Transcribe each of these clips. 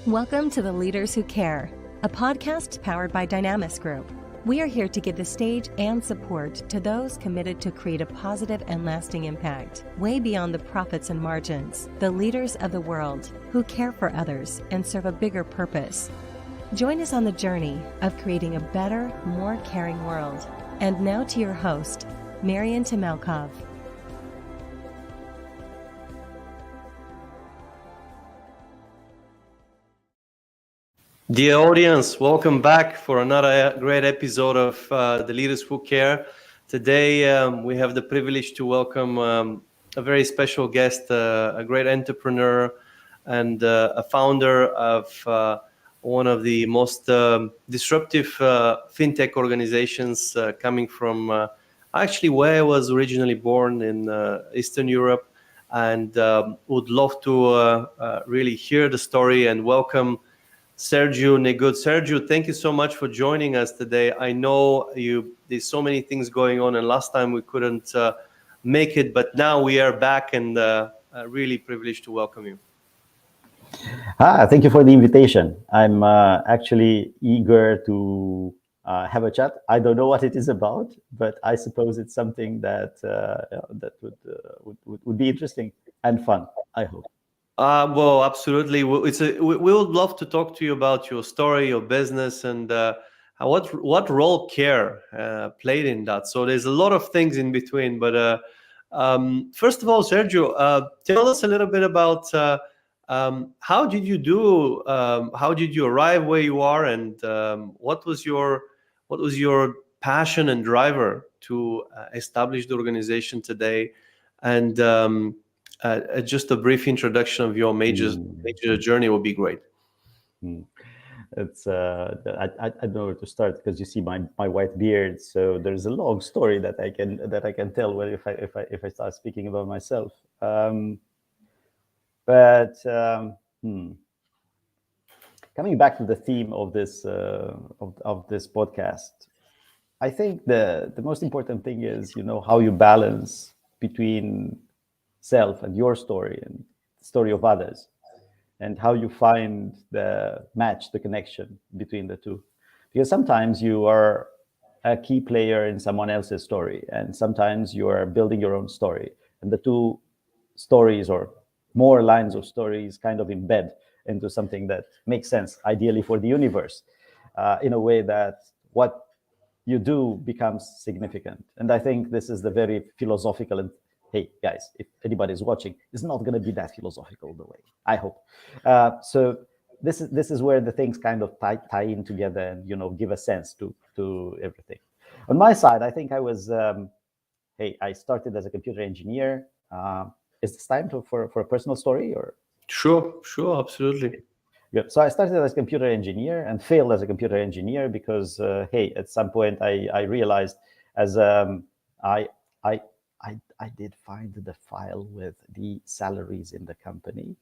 Welcome to The Leaders Who Care, a podcast powered by Dynamis Group. We are here to give the stage and support to those committed to create a positive and lasting impact, way beyond the profits and margins, the leaders of the world who care for others and serve a bigger purpose. Join us on the journey of creating a better, more caring world. And now to your host, Marian Tamalkov. Dear audience, welcome back for another great episode of The Leaders Who Care. Today we have the privilege to welcome a very special guest, a great entrepreneur and a founder of one of the most disruptive fintech organizations coming from actually where I was originally born in Eastern Europe, and would love to really hear the story and welcome Sergiu Negut. Sergiu, thank you so much for joining us today. I know there's so many things going on, and last time we couldn't make it, but now we are back and really privileged to welcome you. Thank you for the invitation. I'm actually eager to have a chat. I don't know what it is about, but I suppose it's something that would be interesting and fun, I hope. Well, absolutely. We would love to talk to you about your story, your business, and what role care played in that. So there's a lot of things in between. But first of all, Sergio, tell us a little bit about how did you do? How did you arrive where you are, and what was your passion and driver to establish the organization today? And just a brief introduction of your major journey would be great. It's I don't know where to start, because you see my white beard, so there's a long story that I can tell if I start speaking about myself. Coming back to the theme of this podcast, I think the most important thing is, how you balance between self and your story and the story of others, and how you find the connection between the two. Because sometimes you are a key player in someone else's story, and sometimes you are building your own story, and the two stories or more lines of stories kind of embed into something that makes sense, ideally for the universe, in a way that what you do becomes significant. And I think this is the very philosophical, and hey guys, if anybody's watching, it's not going to be that philosophical the way I hope. So this is where the things kind of tie in together and give a sense to everything. On my side, I think I was I started as a computer engineer. Is this time for a personal story, or? Sure, Absolutely. Good. So I started as a computer engineer and failed as a computer engineer because at some point I realized as I did find the file with the salaries in the company,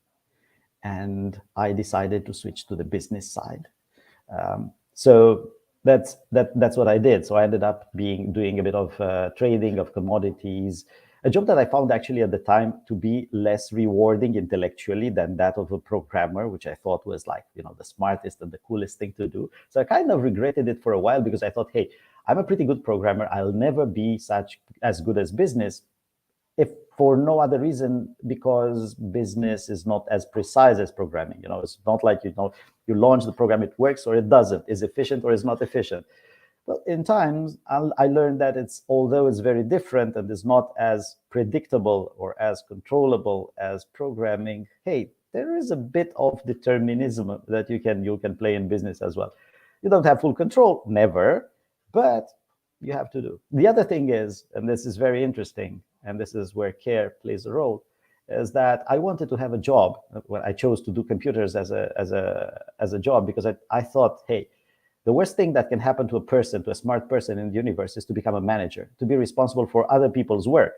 and I decided to switch to the business side. So that's what I did. So I ended up doing a bit of trading of commodities, a job that I found actually at the time to be less rewarding intellectually than that of a programmer, which I thought was like, the smartest and the coolest thing to do. So I kind of regretted it for a while, because I thought, hey, I'm a pretty good programmer. I'll never be as good as business, if for no other reason, because business is not as precise as programming. It's not like, you launch the program, it works or it doesn't, is efficient or is not efficient. Well, in times, I learned that although it's very different and is not as predictable or as controllable as programming, hey, there is a bit of determinism that you can play in business as well. You don't have full control, never, but you have to do. The other thing is, and this is very interesting, and this is where care plays a role, is that I wanted to have a job when I chose to do computers as a job, because I thought, hey, the worst thing that can happen to a smart person in the universe is to become a manager, to be responsible for other people's work.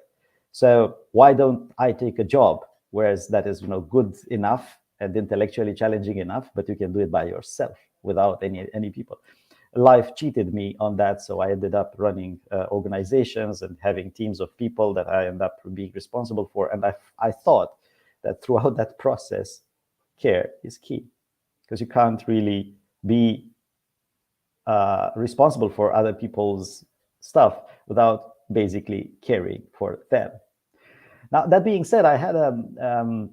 So why don't I take a job whereas that is good enough and intellectually challenging enough, but you can do it by yourself without any people. Life cheated me on that, so I ended up running organizations and having teams of people that I end up being responsible for. And I thought that throughout that process, care is key. because you can't really be responsible for other people's stuff without basically caring for them. Now, that being said, I had a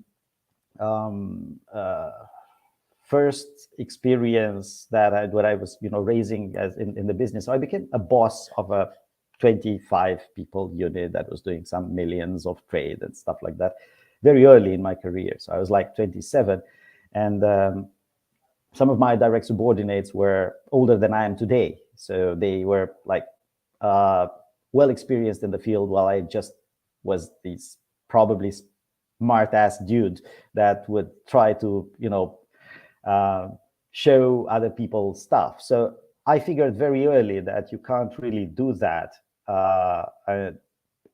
first experience that when I was, raising as in the business. So I became a boss of a 25 people unit that was doing some millions of trade and stuff like that very early in my career. So I was like 27, and some of my direct subordinates were older than I am today. So they were like well experienced in the field, while I just was this probably smart ass dude that would try to, show other people stuff. So I figured very early that you can't really do that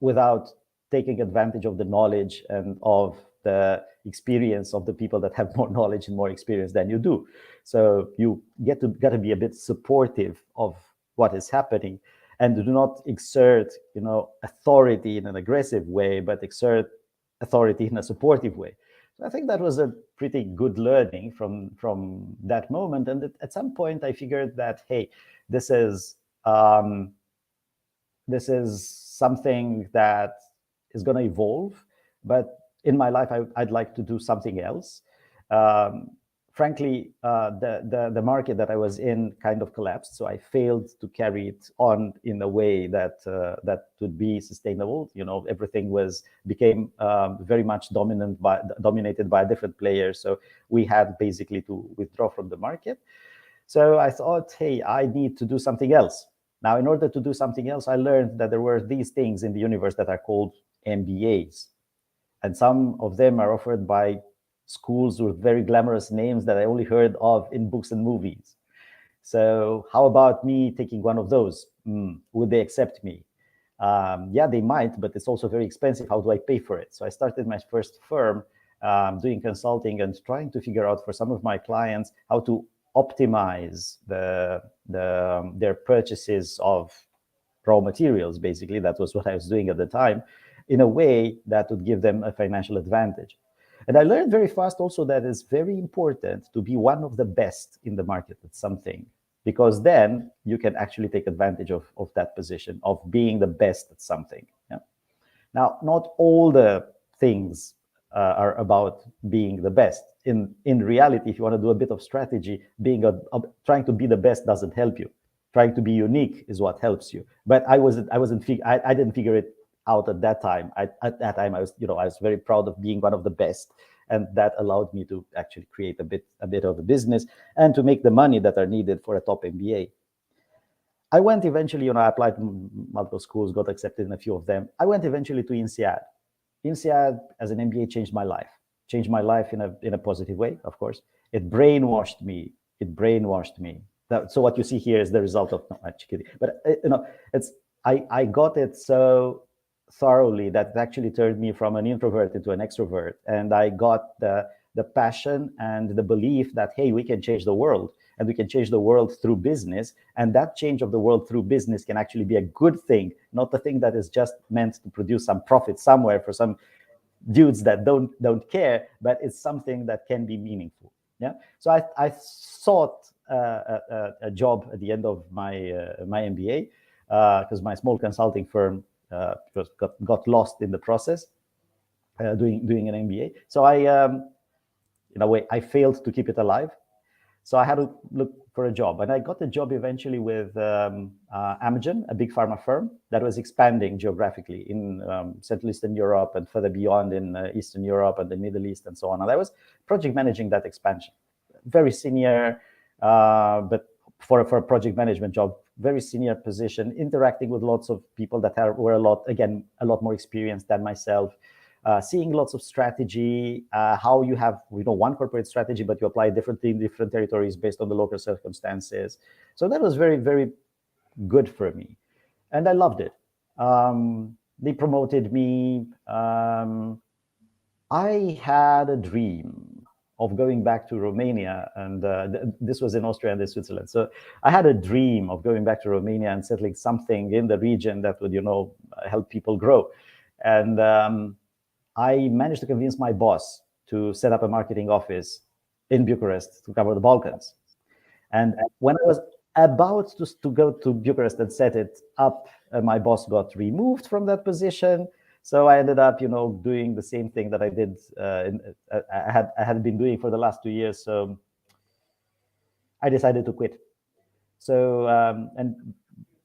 without taking advantage of the knowledge and of the experience of the people that have more knowledge and more experience than you do. So you got to be a bit supportive of what is happening, and do not exert, authority in an aggressive way, but exert authority in a supportive way. So I think that was a pretty good learning from that moment. And at some point, I figured that, hey, this is something that is going to evolve, but in my life, I'd like to do something else. Frankly, the market that I was in kind of collapsed, so I failed to carry it on in a way that would be sustainable. Everything became very much dominated by different players, so we had basically to withdraw from the market. So I thought, hey, I need to do something else. Now, in order to do something else, I learned that there were these things in the universe that are called MBAs. And some of them are offered by schools with very glamorous names that I only heard of in books and movies. So how about me taking one of those? Would they accept me? Yeah, they might, but it's also very expensive. How do I pay for it? So I started my first firm doing consulting and trying to figure out for some of my clients how to optimize their purchases of raw materials. Basically, that was what I was doing at the time, in a way that would give them a financial advantage. And I learned very fast also that it's very important to be one of the best in the market at something, because then you can actually take advantage of that position of being the best at something. Yeah? Now, not all the things are about being the best. In reality, if you want to do a bit of strategy, trying to be the best doesn't help you. Trying to be unique is what helps you. But I didn't figure it out at that time. At that time, I was very proud of being one of the best, and that allowed me to actually create a bit of a business and to make the money that are needed for a top MBA. I went eventually, I applied to multiple schools, got accepted in a few of them. I went eventually to INSEAD. INSEAD as an MBA changed my life. Changed my life in a positive way, of course. It brainwashed me. So what you see here is the result of, no, I'm kidding. But I got it so thoroughly that it actually turned me from an introvert into an extrovert. And I got the passion and the belief that, hey, we can change the world, and we can change the world through business. And that change of the world through business can actually be a good thing, not the thing that is just meant to produce some profit somewhere for some dudes that don't care, but it's something that can be meaningful. Yeah. So I sought a job at the end of my MBA, because my small consulting firm got lost in the process doing an MBA. So in a way, I failed to keep it alive. So I had to look for a job, and I got a job eventually with Amgen, a big pharma firm that was expanding geographically in Central Eastern Europe and further beyond in Eastern Europe and the Middle East and so on. And I was project managing that expansion. Very senior, but for a project management job, very senior position, interacting with lots of people that were a lot more experienced than myself. Seeing lots of strategy, how you have one corporate strategy, but you apply differently in different territories based on the local circumstances. So that was very, very good for me, and I loved it. They promoted me. I had a dream of going back to Romania, and this was in Austria and in Switzerland. So I had a dream of going back to Romania and settling something in the region that would, help people grow. And I managed to convince my boss to set up a marketing office in Bucharest to cover the Balkans. And when I was about to go to Bucharest and set it up, my boss got removed from that position. So I ended up, doing the same thing that I did. I had been doing for the last 2 years. So I decided to quit. So and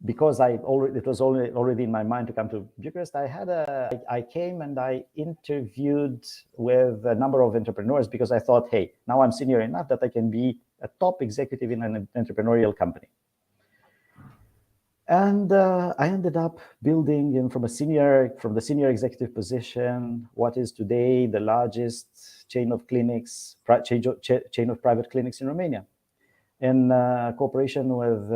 because it was already in my mind to come to Bucharest, I came and I interviewed with a number of entrepreneurs because I thought, hey, now I'm senior enough that I can be a top executive in an entrepreneurial company. And I ended up building from the senior executive position what is today the largest chain of clinics, chain of private clinics in Romania, in cooperation with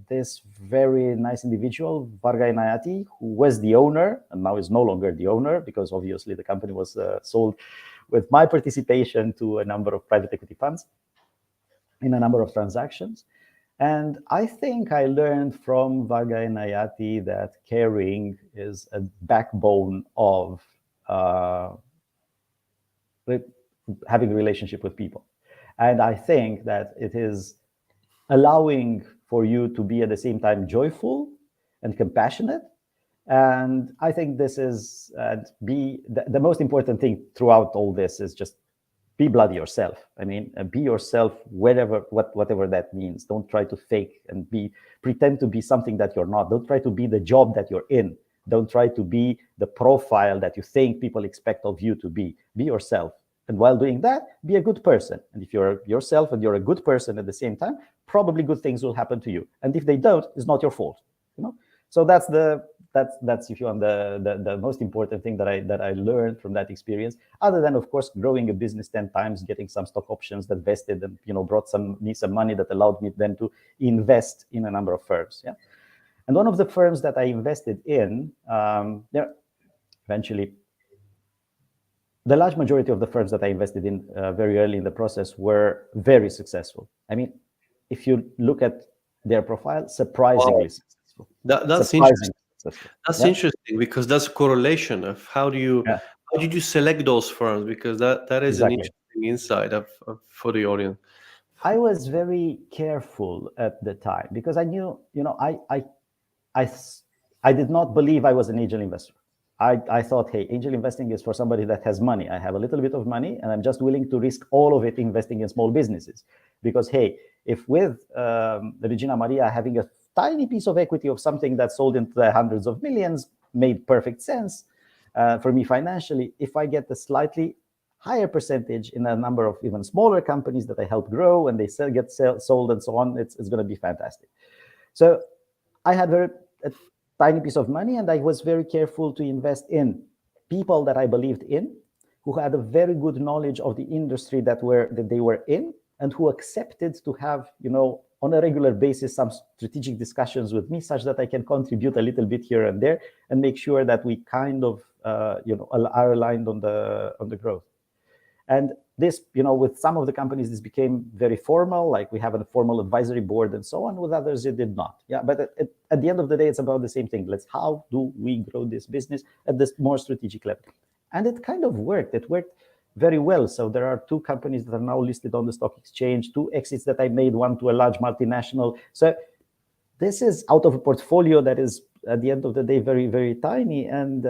this very nice individual, Varga Inayati, who was the owner and now is no longer the owner because obviously the company was sold with my participation to a number of private equity funds in a number of transactions. And I think I learned from Varga Inayati that caring is a backbone of having a relationship with people. And I think that it is allowing for you to be at the same time joyful and compassionate. And I think this is the most important thing throughout all this is just be bloody yourself. I mean, be yourself, whatever that means. Don't try to fake and pretend to be something that you're not. Don't try to be the job that you're in. Don't try to be the profile that you think people expect of you to be. Be yourself. And while doing that, be a good person. And if you're yourself and you're a good person at the same time, probably good things will happen to you. And if they don't, it's not your fault. So that's if you want the most important thing that I learned from that experience. Other than, of course, growing a business 10 times, getting some stock options that vested and brought me some money that allowed me then to invest in a number of firms. Yeah, and one of the firms that I invested in, eventually. The large majority of the firms that I invested in very early in the process were very successful. I mean, if you look at their profile, surprisingly successful. That's interesting. That's interesting because that's a correlation of how did you select those firms, because that is an interesting insight for the audience. I was very careful at the time because I knew, I did not believe I was an angel investor. I thought, hey, angel investing is for somebody that has money. I have a little bit of money and I'm just willing to risk all of it investing in small businesses. Because, hey, if with Regina Maria having a tiny piece of equity of something that sold into the hundreds of millions made perfect sense for me financially, if I get a slightly higher percentage in a number of even smaller companies that I help grow and they get sold and so on, it's going to be fantastic. So I had a tiny piece of money, and I was very careful to invest in people that I believed in, who had a very good knowledge of the industry that they were in, and who accepted to have, on a regular basis, some strategic discussions with me, such that I can contribute a little bit here and there, and make sure that we kind of, are aligned on the growth. And this, with some of the companies, this became very formal, like we have a formal advisory board and so on. With others, it did not. Yeah, but at the end of the day, it's about the same thing. How do we grow this business at this more strategic level? And it kind of worked. It worked very well. So there are 2 companies that are now listed on the stock exchange, 2 exits that I made, one to a large multinational. So this is out of a portfolio that is, at the end of the day, very, very tiny, and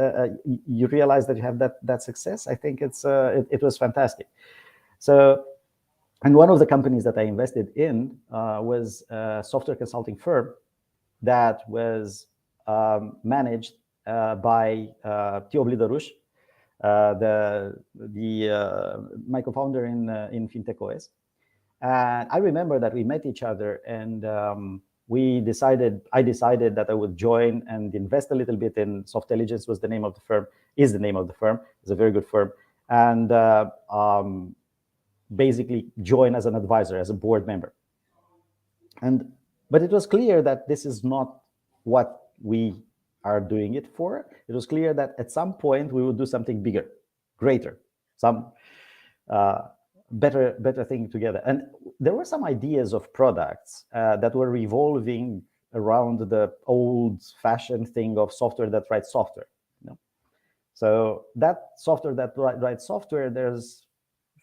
you realize that you have that success. I think it was fantastic. So, and one of the companies that I invested in was a software consulting firm that was managed by Tio Blidarush, my co-founder in FintechOS. And I remember that we met each other, and I decided that I would join and invest a little bit in Softelligence is the name of the firm. It's a very good firm. And basically join as an advisor, as a board member. But it was clear that this is not what we are doing it for. It was clear that at some point we would do something bigger, greater, some better thing together. And there were some ideas of products that were revolving around the old-fashioned thing of software that writes software. So that software that writes software, there's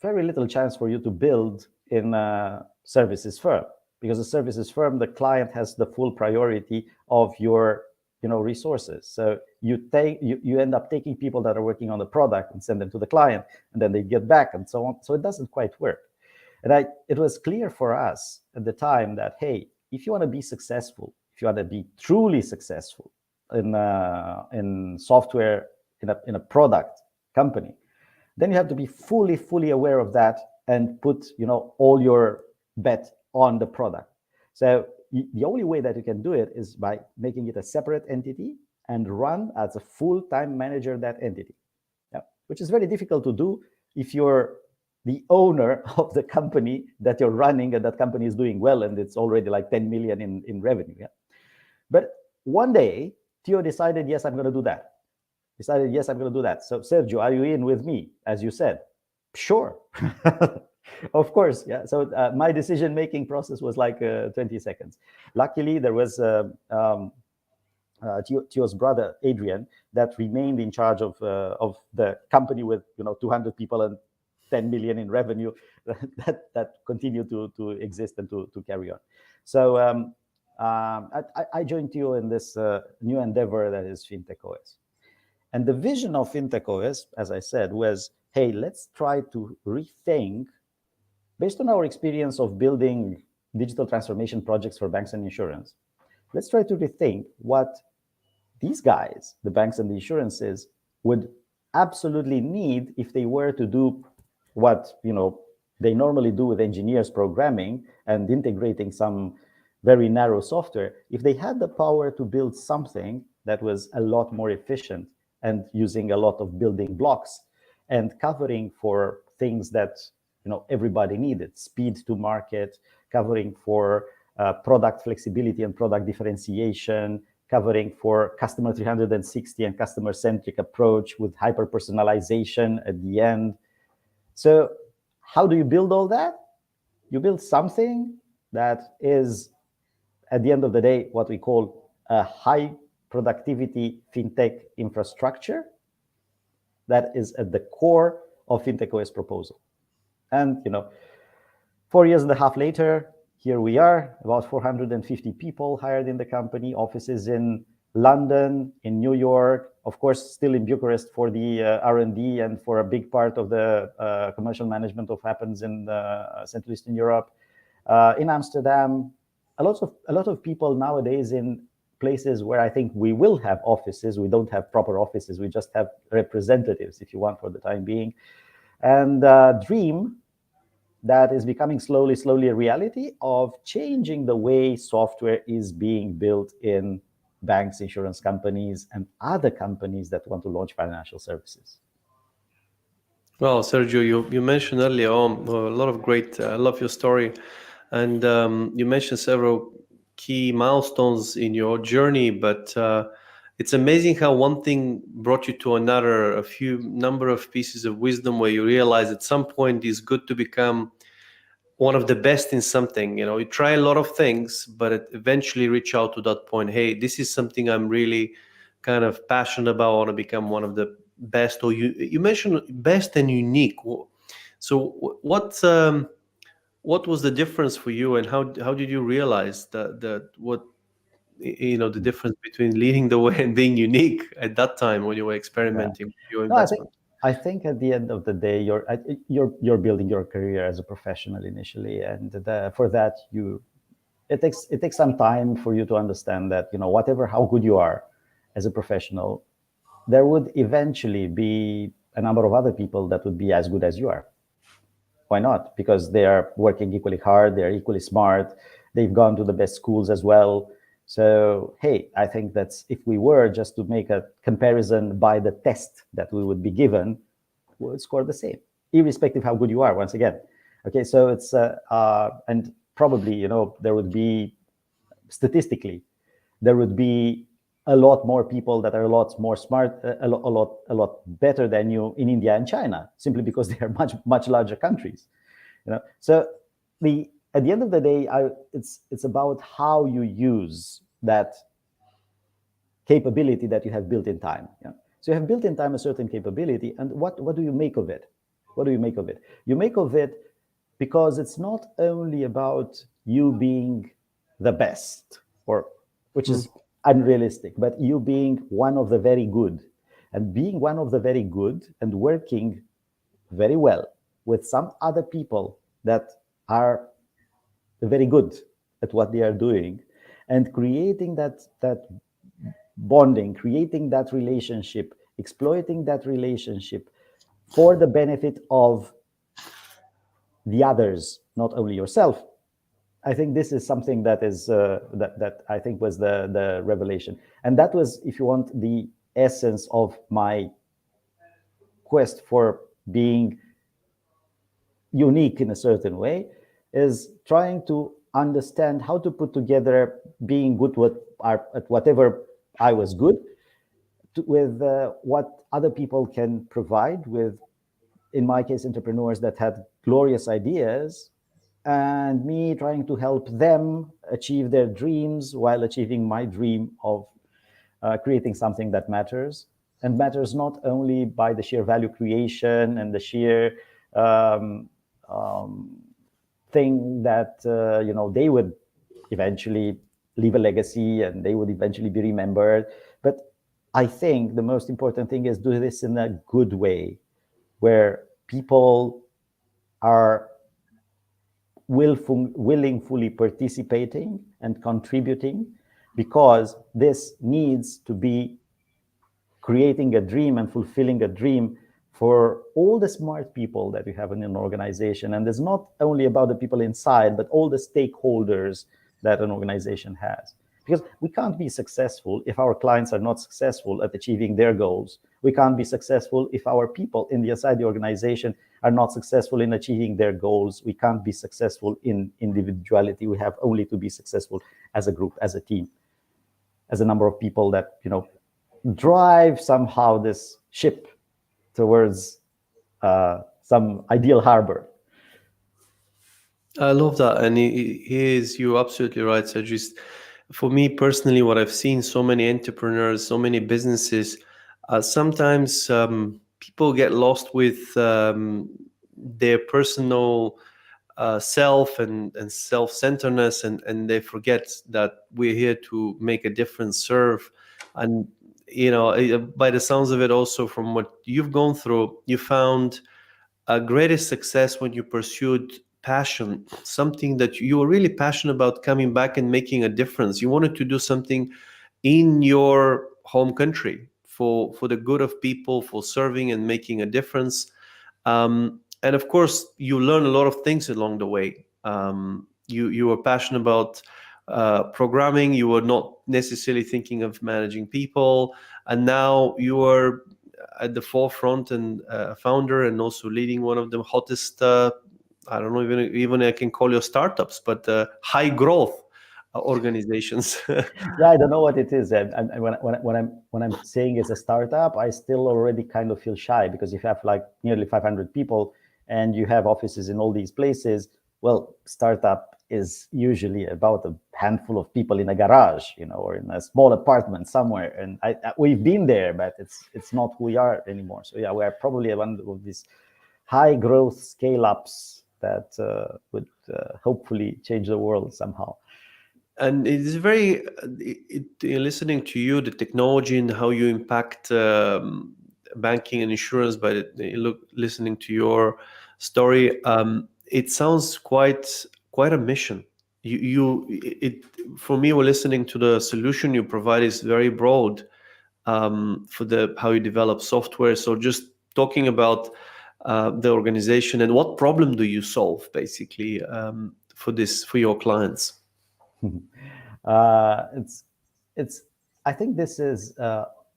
very little chance for you to build in a services firm, because a services firm, the client has the full priority of your resources. So you end up taking people that are working on the product and send them to the client, and then they get back and so on. So it doesn't quite work. And it was clear for us at the time that, hey, if you want to be successful, if you want to be truly successful in software, in a product company, then you have to be fully aware of that and put all your bet on the product. So the only way that you can do it is by making it a separate entity and run as a full-time manager that entity, which is very difficult to do if you're the owner of the company that you're running and that company is doing well and it's already like 10 million in revenue. But one day, Theo decided, yes, I'm going to do that. So, Sergio, are you in with me? As you said, sure. Of course, yeah. So my decision-making process was like 20 seconds. Luckily, there was Theo's brother, Adrian, that remained in charge of the company with 200 people and 10 million in revenue that continued to exist and to carry on. So I joined Theo in this new endeavor that is FintechOS. And the vision of FintechOS, as I said, was, hey, let's try to rethink, based on our experience of building digital transformation projects for banks and insurance, let's try to rethink what these guys, the banks and the insurances, would absolutely need if they were to do what they normally do with engineers programming and integrating some very narrow software. If they had the power to build something that was a lot more efficient and using a lot of building blocks and covering for things that everybody needed, speed to market, covering for product flexibility and product differentiation, covering for customer 360 and customer-centric approach with hyper-personalization at the end. So how do you build all that? You build something that is, at the end of the day, what we call a high productivity fintech infrastructure that is at the core of FintechOS proposal. And 4.5 years later, here we are, about 450 people hired in the company, offices in London, in New York, of course, still in Bucharest for the R&D and for a big part of the commercial management of happens in Central Eastern Europe, in Amsterdam. A lot of people nowadays in places where I think we will have offices. We don't have proper offices. We just have representatives, if you want, for the time being. And dream that is becoming slowly a reality of changing the way software is being built in banks, insurance companies, and other companies that want to launch financial services. Well, Sergio, you mentioned earlier on a lot of great, I love your story. And you mentioned several key milestones in your journey, but it's amazing how one thing brought you to another, number of pieces of wisdom where you realize at some point it's good to become one of the best in something. You try a lot of things, but eventually reach out to that point. Hey, this is something I'm really kind of passionate about. I want to become one of the best. Or you mentioned best and unique. So what was the difference for you, and how did you realize the difference between leading the way and being unique at that time when you were experimenting with your investment? I think at the end of the day, you're building your career as a professional initially, and for that it takes some time for you to understand that how good you are as a professional, there would eventually be a number of other people that would be as good as you are. Why not? Because they are working equally hard, they're equally smart, they've gone to the best schools as well. So, hey, I think that's, if we were just to make a comparison by the test that we would be given, we would score the same, irrespective how good you are, once again. Okay, so it's, and probably, there would be, statistically, there would be a lot more people that are a lot more smart, a lot better than you in India and China, simply because they are much larger countries. So at the end of the day, it's about how you use that capability that you have built in time. So you have built in time a certain capability, and what do you make of it? What do you make of it? You make of it because it's not only about you being the best, or which is unrealistic, but you being one of the very good. And being one of the very good and working very well with some other people that are very good at what they are doing, and creating that bonding, creating that relationship, exploiting that relationship for the benefit of the others, not only yourself. I think this is something that is that I think was the revelation, and that was, if you want, the essence of my quest for being unique in a certain way, is trying to understand how to put together being good at whatever I was good with what other people can provide with, in my case, entrepreneurs that had glorious ideas, and me trying to help them achieve their dreams while achieving my dream of creating something that matters, and matters not only by the sheer value creation and the sheer um, thing that they would eventually leave a legacy and they would eventually be remembered, but I think the most important thing is do this in a good way, where people are willingly participating and contributing, because this needs to be creating a dream and fulfilling a dream for all the smart people that you have in an organization. And it's not only about the people inside, but all the stakeholders that an organization has. Because we can't be successful if our clients are not successful at achieving their goals. We can't be successful if our people inside the organization are not successful in achieving their goals. We can't be successful in individuality. We have only to be successful as a group, as a team, as a number of people that, drive somehow this ship towards some ideal harbor. I love that. And you're absolutely right, Sergiu. For me personally, what I've seen, so many entrepreneurs, so many businesses, sometimes people get lost with their personal self and self-centeredness, and they forget that we're here to make a difference, serve. And by the sounds of it, also from what you've gone through, you found a greatest success when you pursued passion, something that you were really passionate about, coming back and making a difference. You wanted to do something in your home country for the good of people, for serving and making a difference. And of course, you learn a lot of things along the way. You were passionate about programming. You were not necessarily thinking of managing people, and now you are at the forefront and founder, and also leading one of the hottest. I don't know even I can call your startups, but high growth organizations. Yeah, I don't know what it is. And when I'm saying it's a startup, I still already kind of feel shy, because if you have like nearly 500 people and you have offices in all these places, well, startup is usually about a handful of people in a garage, or in a small apartment somewhere. And we've been there, but it's not who we are anymore. So yeah, we are probably one of these high growth scale ups that would hopefully change the world somehow. And it is very listening to you, the technology and how you impact banking and insurance. But listening to your story, it sounds quite a mission. For me, we're listening to the solution you provide is very broad for how you develop software. So just talking about the organization and what problem do you solve, basically, for your clients. It's I think this is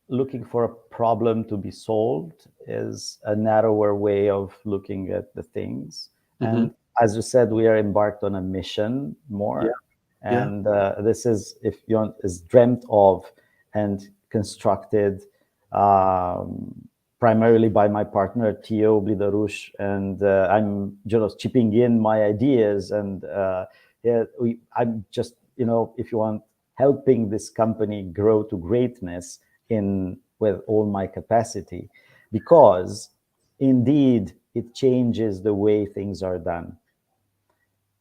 looking for a problem to be solved is a narrower way of looking at the things. And as you said, we are embarked on a mission more. Yeah. And this is, if you want, is dreamt of and constructed primarily by my partner Theo Blidarush, and I'm just chipping in my ideas, and I'm just, if you want, helping this company grow to greatness with all my capacity, because indeed it changes the way things are done.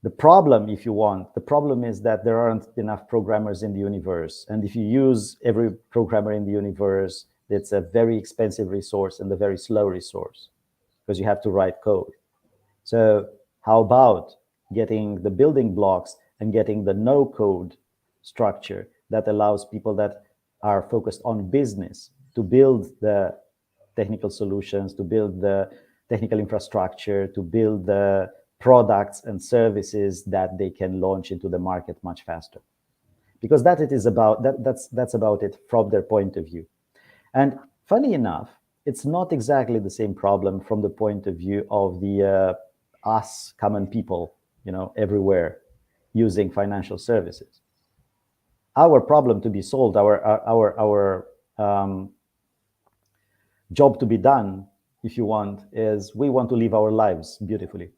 The problem, if you want, the problem is that there aren't enough programmers in the universe. And if you use every programmer in the universe, it's a very expensive resource and a very slow resource because you have to write code. So how about getting the building blocks and getting the no-code structure that allows people that are focused on business to build the technical solutions, to build the technical infrastructure, to build the products and services that they can launch into the market much faster. Because that's about it from their point of view. And funny enough, it's not exactly the same problem from the point of view of the us common people, everywhere using financial services. Our problem to be solved, our job to be done, if you want, is we want to live our lives beautifully.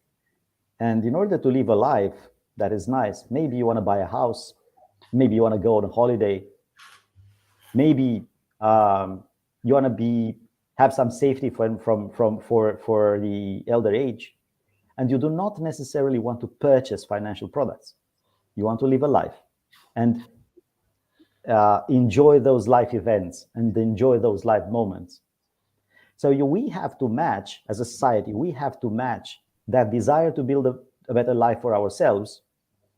And in order to live a life that is nice, maybe you want to buy a house, maybe you want to go on a holiday, maybe you want to have some safety for the elder age, and you do not necessarily want to purchase financial products. You want to live a life and enjoy those life events and enjoy those life moments. So we have to match, as a society, we have to match that desire to build a better life for ourselves,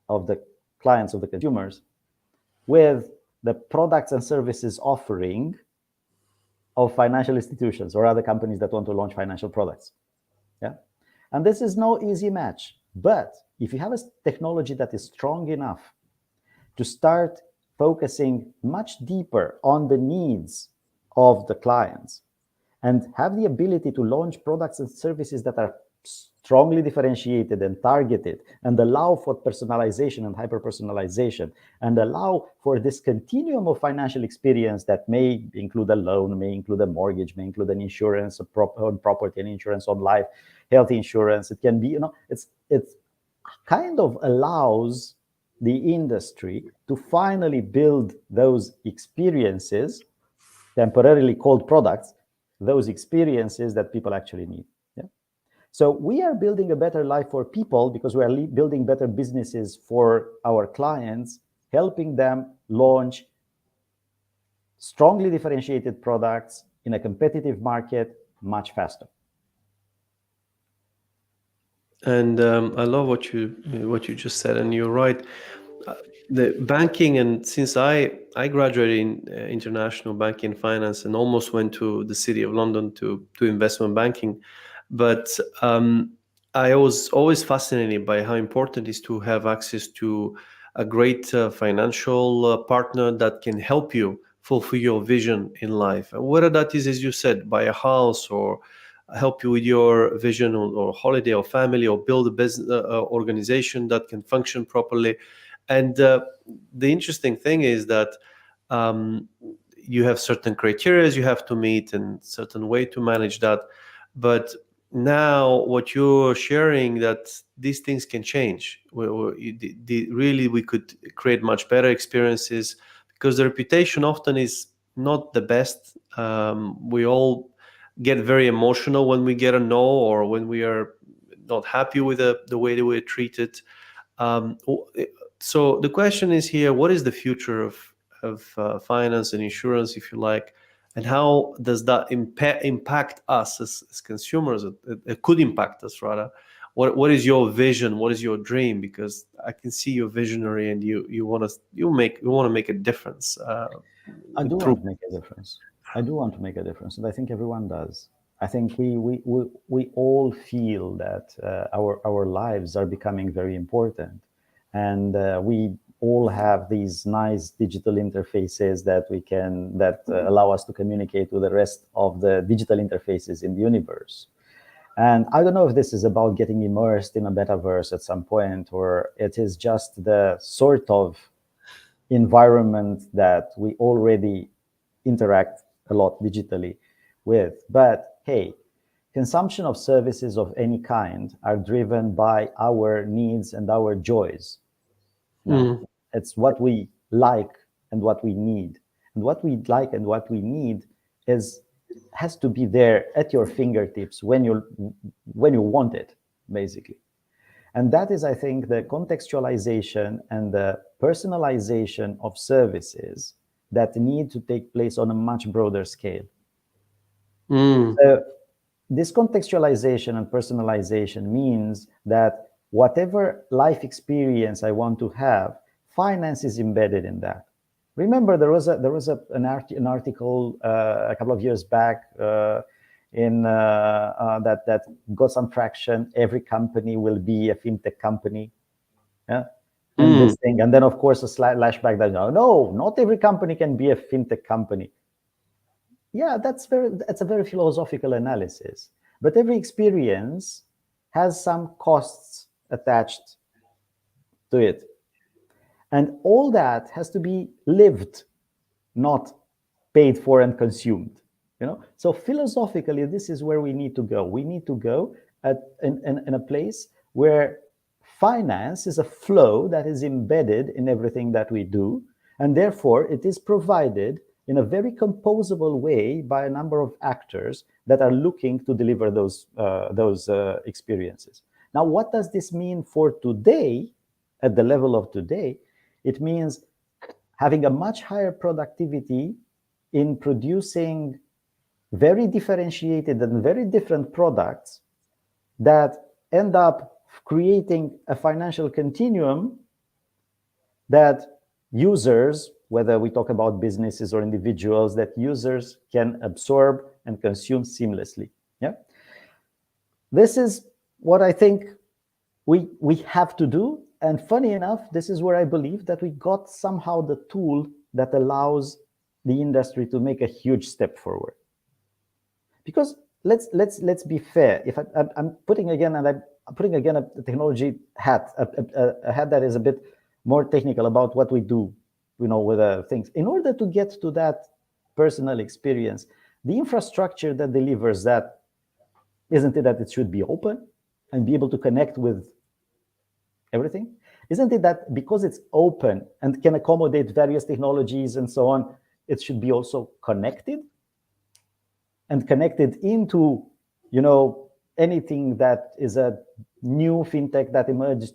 of the clients, of the consumers, with the products and services offering of financial institutions or other companies that want to launch financial products. Yeah. And this is no easy match. But if you have a technology that is strong enough to start focusing much deeper on the needs of the clients and have the ability to launch products and services that are strongly differentiated and targeted and allow for personalization and hyper-personalization and allow for this continuum of financial experience that may include a loan, may include a mortgage, may include an insurance on property and insurance on life, health insurance. It can be, it kind of allows the industry to finally build those experiences, temporarily called products, those experiences that people actually need. Yeah? So we are building a better life for people because we are building better businesses for our clients, helping them launch strongly differentiated products in a competitive market much faster. And I love what you just said, and you're right. The banking, and since I graduated in international banking and finance and almost went to the city of London to investment banking, but I was always fascinated by how important it is to have access to a great financial partner that can help you fulfill your vision in life. And whether that is, as you said, buy a house or help you with your vision or holiday or family or build a business organization that can function properly. And the interesting thing is that you have certain criteria you have to meet and certain way to manage that. But now what you're sharing, that these things can change. Really, we could create much better experiences because the reputation often is not the best. We all get very emotional when we get a no or when we are not happy with the way that we're treated. So the question is here, what is the future of finance and insurance, if you like, and how does that impact us as consumers? It could impact us, rather. What is your vision? What is your dream? Because I can see you're visionary and you want to make a difference. I do want to make a difference. I do want to make a difference, and I think everyone does. I think we all feel that our lives are becoming very important, and we all have these nice digital interfaces that allow us to communicate with the rest of the digital interfaces in the universe. And I don't know if this is about getting immersed in a metaverse at some point, or it is just the sort of environment that we already interact a lot digitally with. But hey, consumption of services of any kind are driven by our needs and our joys. It's what we like and what we need. And what we like and what we need has to be there at your fingertips when when you want it, basically. And that is, I think, the contextualization and the personalization of services that need to take place on a much broader scale. So this contextualization and personalization means that whatever life experience I want to have, finance is embedded in that. Remember, there was an article a couple of years back that got some traction. Every company will be a fintech company, yeah. And this thing, and then of course a flashback that no, not every company can be a fintech company. Yeah, that's a very philosophical analysis. But every experience has some costs attached to it. And all that has to be lived, not paid for and consumed. So philosophically, this is where we need to go. We need to go in a place where finance is a flow that is embedded in everything that we do, and therefore it is provided in a very composable way by a number of actors that are looking to deliver those experiences. Now, what does this mean for today, at the level of today? It means having a much higher productivity in producing very differentiated and very different products that end up creating a financial continuum that users, whether we talk about businesses or individuals, that users can absorb and consume seamlessly. Yeah, this is what I think we have to do. And funny enough, this is where I believe that we got somehow the tool that allows the industry to make a huge step forward. Because let's be fair. If I'm putting again a technology hat, a hat that is a bit more technical about what we do, with things. In order to get to that personal experience, the infrastructure that delivers that, isn't it that it should be open and be able to connect with everything? Isn't it that because it's open and can accommodate various technologies and so on, it should be also connected? And connected into, anything that is a new fintech that emerged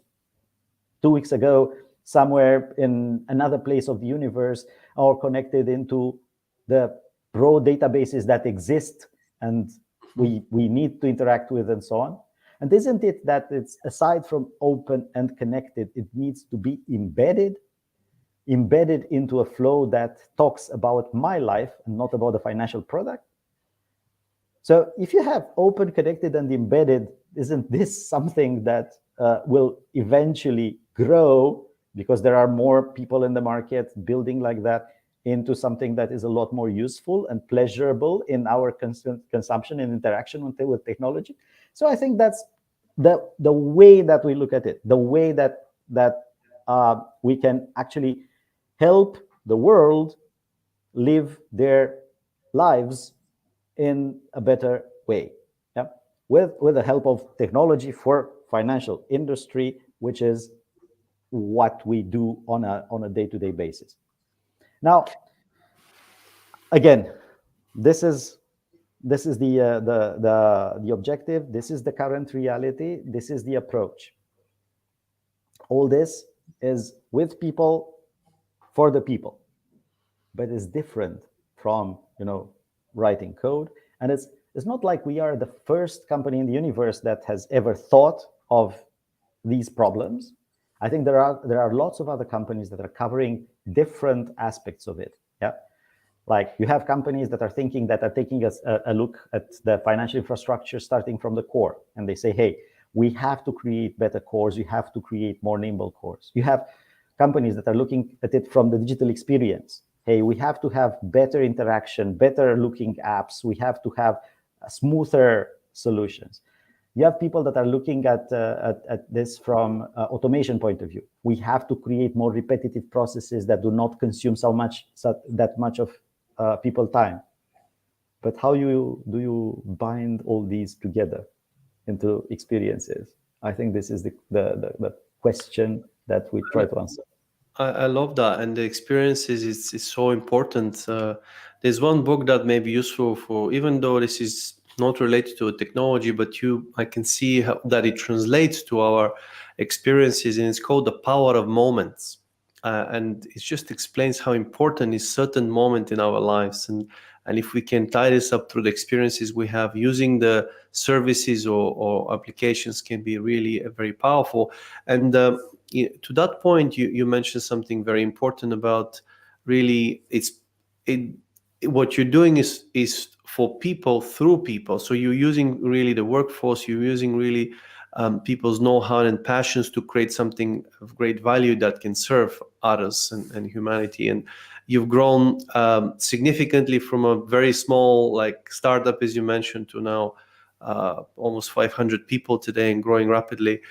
2 weeks ago somewhere in another place of the universe, or connected into the broad databases that exist and we need to interact with and so on. And isn't it that it's, aside from open and connected, it needs to be embedded into a flow that talks about my life and not about the financial product? So if you have open, connected, and embedded, isn't this something that will eventually grow, because there are more people in the market building like that, into something that is a lot more useful and pleasurable in our consumption and interaction with technology? So I think that's the way that we look at it, the way that we can actually help the world live their lives in a better way, yeah, with the help of technology for financial industry, which is what we do on a day-to-day basis. Now, again, this is the objective. This is the current reality. This is the approach. All this is with people, for the people, but it's different from writing code. And it's not like we are the first company in the universe that has ever thought of these problems. I think there are lots of other companies that are covering different aspects of it. Yeah, like you have companies that are taking a look at the financial infrastructure starting from the core, and they say, hey, we have to create better cores. We have to create more nimble cores. You have companies that are looking at it from the digital experience. Hey, we have to have better interaction, better looking apps. We have to have smoother solutions. You have people that are looking at this from automation point of view. We have to create more repetitive processes that do not consume that much of people time. But how do you bind all these together into experiences? I think this is the question that we try to answer. I love that, and the experiences is so important. There's one book that may be useful for, even though this is not related to a technology, but I can see that it translates to our experiences, and it's called the power of moments. And it just explains how important is certain moment in our lives. And if we can tie this up through the experiences we have using the services or applications, can be really very powerful. And to that point, you mentioned something very important about really what you're doing is for people through people. So you're using really the workforce, you're using really people's know-how and passions to create something of great value that can serve others and humanity. And you've grown significantly from a very small like startup, as you mentioned, to now almost 500 people today and growing rapidly.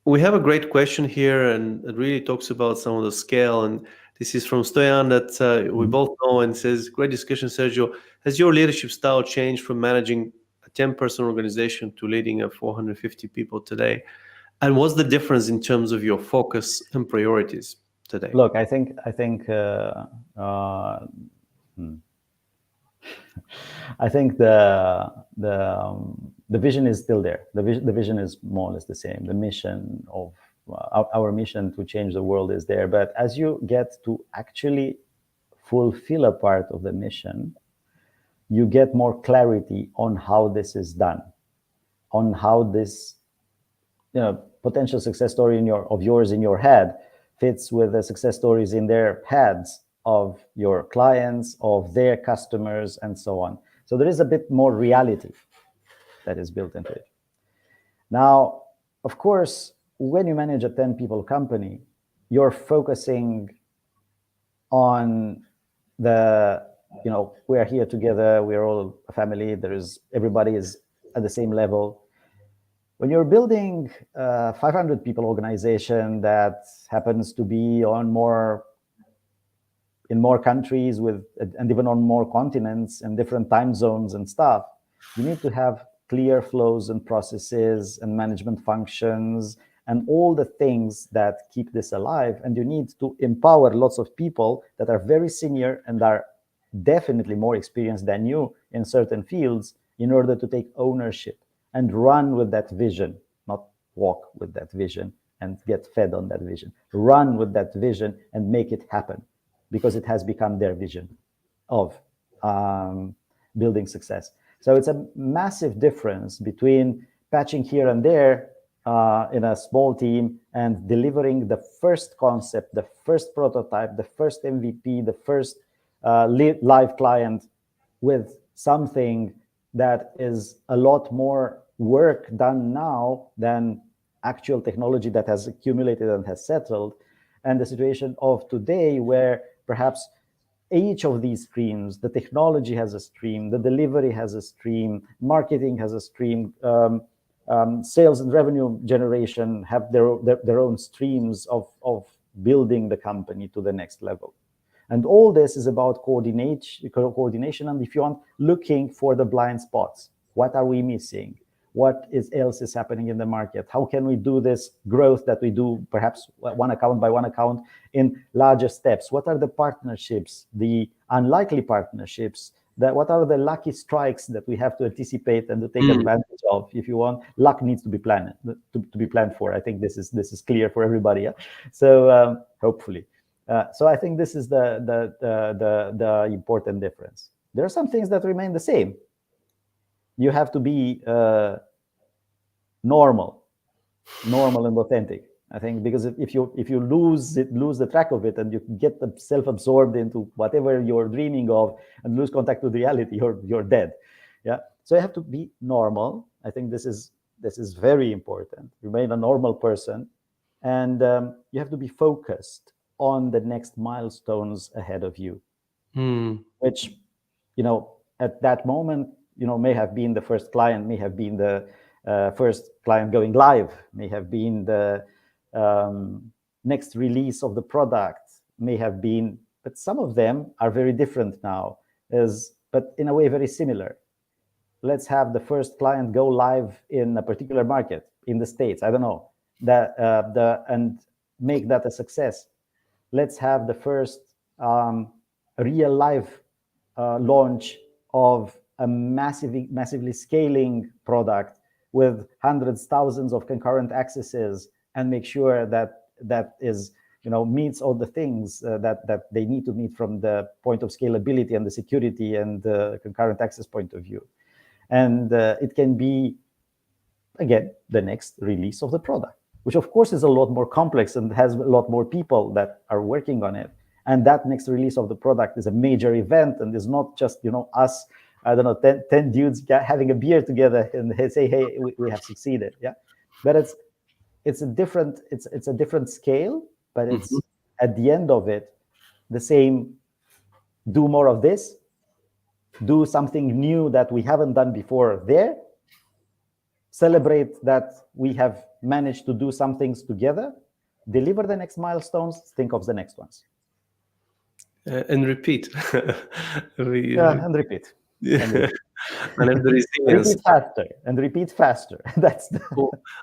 We have a great question here, and it really talks about some of the scale. And this is from Stoyan that we both know, and says, great discussion, Sergio. Has your leadership style changed from managing a 10-person organization to leading a 450 people today? And what's the difference in terms of your focus and priorities today? Look, I think I think the vision is still there. The vision is more or less the same. The mission of our mission to change the world is there. But as you get to actually fulfill a part of the mission, you get more clarity on how this is done, on how this potential success story of yours in your head fits with the success stories in their heads of your clients, of their customers, and so on. So there is a bit more reality that is built into it. Now, of course, when you manage a 10-people company, you're focusing on we're here together, we're all a family, everybody is at the same level. When you're building a 500 people organization that happens to be in more countries and even on more continents and different time zones and stuff, you need to have clear flows and processes and management functions and all the things that keep this alive. And you need to empower lots of people that are very senior and are definitely more experienced than you in certain fields in order to take ownership and run with that vision, not walk with that vision and get fed on that vision. Run with that vision and make it happen, because it has become their vision of building success. So it's a massive difference between patching here and there in a small team and delivering the first concept, the first prototype, the first MVP, the first live client with something that is a lot more work done now than actual technology that has accumulated and has settled. And the situation of today where perhaps each of these streams, the technology has a stream, the delivery has a stream, marketing has a stream, sales and revenue generation have their own streams of building the company to the next level. And all this is about coordination, and if you want, looking for the blind spots. What are we missing? What else is happening in the market? How can we do this growth that we do, perhaps one account by one account, in larger steps? What are the partnerships, the unlikely partnerships? What are the lucky strikes that we have to anticipate and to take advantage of? If you want, luck needs to be planned for. I think this is clear for everybody. Yeah? So hopefully. So I think this is the important difference. There are some things that remain the same. You have to be normal and authentic. I think, because if you lose the track of it and you get self-absorbed into whatever you're dreaming of and lose contact with reality, you're dead. Yeah. So you have to be normal. I think this is very important. Remain a normal person, and you have to be focused on the next milestones ahead of you, which, at that moment, may have been the first client, may have been the first client going live, may have been the next release of the product, may have been, but some of them are very different now, but in a way very similar. Let's have the first client go live in a particular market in the States, I don't know, and make that a success. Let's have the first real live launch of a massively scaling product with hundreds, thousands of concurrent accesses, and make sure that is, meets all the things that they need to meet from the point of scalability and the security and the concurrent access point of view. And it can be, again, the next release of the product, which of course is a lot more complex and has a lot more people that are working on it. And that next release of the product is a major event and is not just, us, I don't know, 10 dudes having a beer together and they say, hey, we have succeeded. Yeah. But it's a different scale, but it's at the end of it, the same: do more of this, do something new that we haven't done before there, celebrate that we have managed to do some things together, deliver the next milestones, think of the next ones. And repeat. And repeat. Yeah. And have the resilience. Repeat faster. That's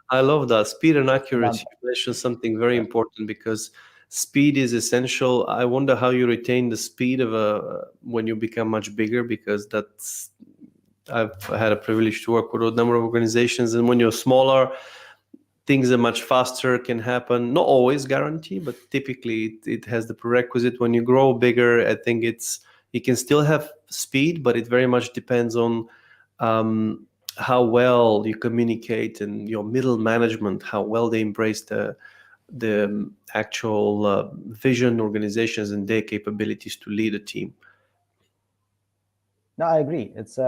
I love that. Speed and accuracy. You mentioned something very important, because speed is essential. I wonder how you retain the speed of when you become much bigger, because I've had a privilege to work with a number of organizations, and when you're smaller, things are much faster, can happen. Not always guarantee, but typically it has the prerequisite. When you grow bigger, I think you can still have speed, but it very much depends on how well you communicate, and your middle management, how well they embrace the actual vision, organizations, and their capabilities to lead a team. No, I agree. It's